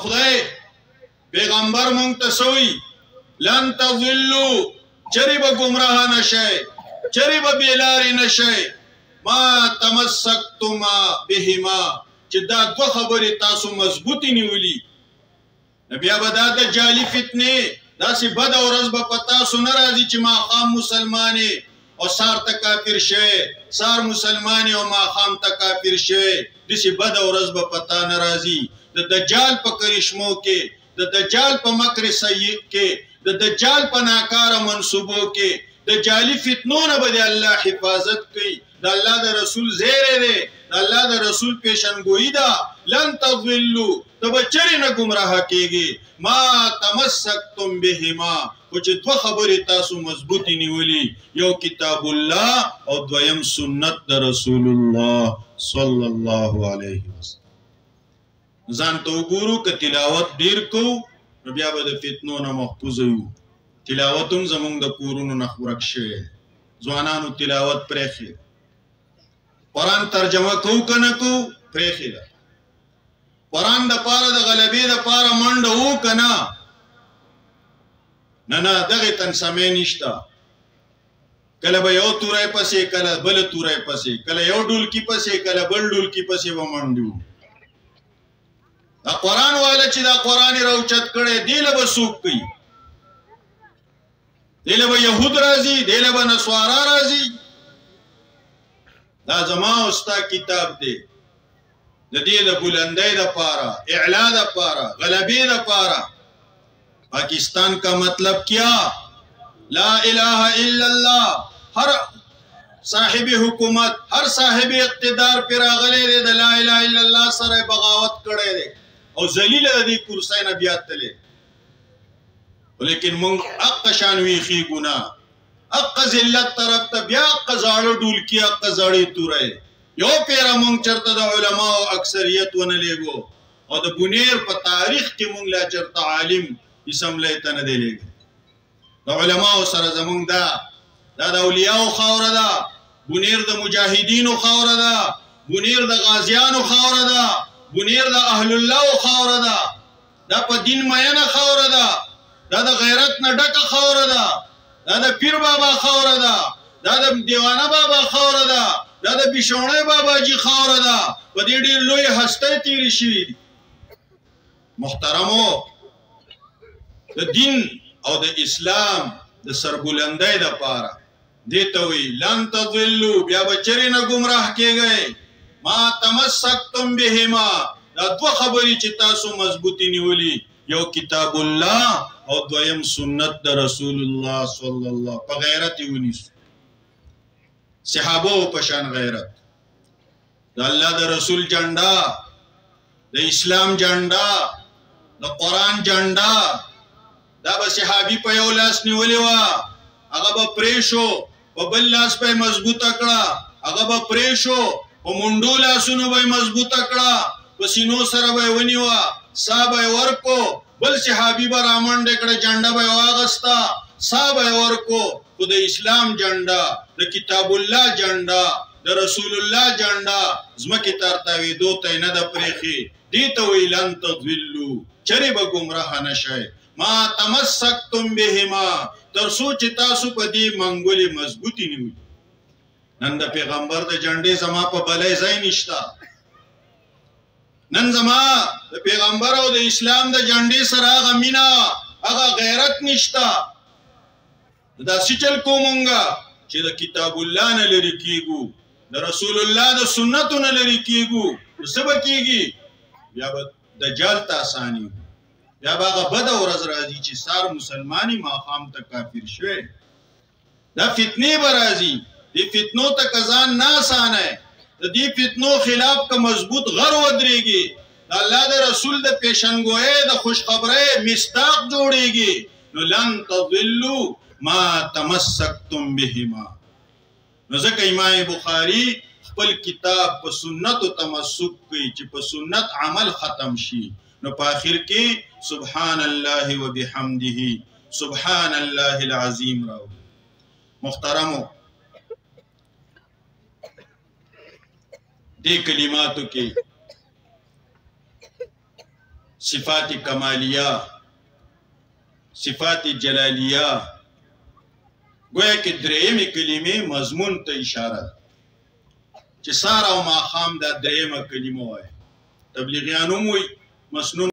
خدای پیغمبر مونږ ته سوی لن تضلوا چری به گمراه نشئ چری به بیلاری نشئ ما تمسکتم بهما چې دا دوه خبرې تاسو مضبوطی نیولي بیا به دا د جعلي فتنې داسې بده ورځ به په تاسو نه راځي چې ماښام مسلمانې او سار ته کافر شوی سار مسلمانې او ماښام ته کافر شوی داسې بده ورځ به په تا نه راځي د دجال په کرشمو کې د دجال په مکر سیء کې د دجال په ناکاره منصوبو کې د جعلي فتنو نه به د الله حفاظت کوي د الله د رسول زیری دی د الله د رسول پیشنګویي ده لن تضلوا ته به چرې نه ګمراه کېږي ما تمسکتم بهما خو چې دوه خبرې تاسو مضبوطې نیولي یو کتاب الله او دویم سنت د رسول الله صلی الله علیه وسلم ځان ته وګورو که تلاوت ډېر کوو نو بیا به د فتنو نه محفوظ یو تلاوت هم زموږ د کورونو نه ورک شوی ځوانانو تلاوت پرېښې قرآن ترجمه کوو که نه کوو پرېښې ده قرآن د پاره د غلبې د پاره منډه وو که نه نه دغې تنسمې نشته کله به یو توری پسې کله بل توری پسې کله یو ډولکي پسې کله بل ډولکي پسې به منډې وو دا قرآن والا چې دا قرآن یې راوچت کړی دې له به څوک کوي دې له به یهود راځي دې له به نسوارا راځي دا زما او ستا کتاب دی د دې د بلندۍ دپاره اعلا دپاره غلبې دپاره پاکستان کا مطلب کیا لا الہ الا اللہ ہر صاحب حکومت ہر صاحب اقتدار پر راغلی دی د لا الہ الا اللہ سره بغاوت کړی دی او ذلیل د دې کرسۍ نه بیا تللی لیکن مونږ حق شان ویښیږو نه حق ذلت طرف ته بیا حق زاړه ډولکي حق زاړې توری یو پیره مونږ چرته د علماو اکثریت ونه لیږو او د بونیر په تاریخ کې مونږ لا چرته عالم اسمبلی ته نه دی لیږي د علماو سره زمونږ دا د اولیاو خاوره ده بونیر د مجاهدینو خاوره ده بونیر د غازیانو خاوره ده بونیر د اهل الله خاوره ده دا په دین مینه خاوره ده دا د غیرت نه ډکه خاوره ده دا د پیر بابا خاوره ده دا د دیوانه بابا خاوره ده دا د بشوڼی بابا جي خاوره ده په دې ډېر لوی هستی تېرې شوي دي محترمو د دین او د اسلام د سربلندۍ دپاره دې ته وایي لن تضلوا بیا به چرې نه ګمراه کېږئ ما تمسکتم بهما دا دوه خبرې چې تاسو مضبوطې نیولي یو کتاب الله او دویم سنت د رسول الله صلی الله په غیرت یې ونیسو صحابو په شان غیرت د الله د رسول جنډا د اسلام جنډا د قرآن جنډا دا به صحابي په یو لاس نیولې وه هغه به پرې شو په بل لاس به یې مضبوطه کړه هغه به پرې شو په منډو لاسونو به یې مضبوطه کړه په سینو سره به یې ونیوه سا به یې ورکو بل صحابي به رامنډې کړه جنډه به یې واغسته سا به یې ورکو خو د اسلام جنډه د کتاب الله جنډه د رسول الله جنډه ځمکې ته ارتاوېدو ته یې نه ده پرېښې دې ته وایي لن تضلوا چرې به ګمراه نه شئ ما تمسکتم بهما تر څو چې تاسو په دې منګولې مضبوطې نیولي نن د پیغمبر د جنډې زما په بلی ځای نشته نن زما د پیغمبر او د اسلام د جنډې سره هغه مینه هغه غیرت نشته داسې چل کوو مونږه چې د کتاب الله نه لرې کېږو د رسول الله د سنتو نه لرې کېږو نو څه به کېږي بیا به دجال ته اسانېږو بیا به هغه بده ورځ راځي چې سار مسلمانې ماښام ته کافر شوی دا فتنې به راځي دې فتنو ته که ځان نه اسانئ د دې فتنو خلاف که مضبوط غر ودرېږي د الله د رسول د پیشنګویۍ د خوشخبرۍ مصداق جوړېږي نو لن تضلوا ما تمسکتم بهما نو ځکه امام بخاري خپل کتاب په سنتو تمسک کوي چې په سنت عمل ختم شي نو په آخر کې سبحان الله وبحمده سبحان الله العظیم راوړي محترمو دې کلماتو کې صفات کمالیه، صفات جلالیه، گویا کې درېیمې کلمې مضمون ته اشاره ده چې سار او ماښام دا درېیمه کلمه وایي. تبلیغیان هم وایي مسنون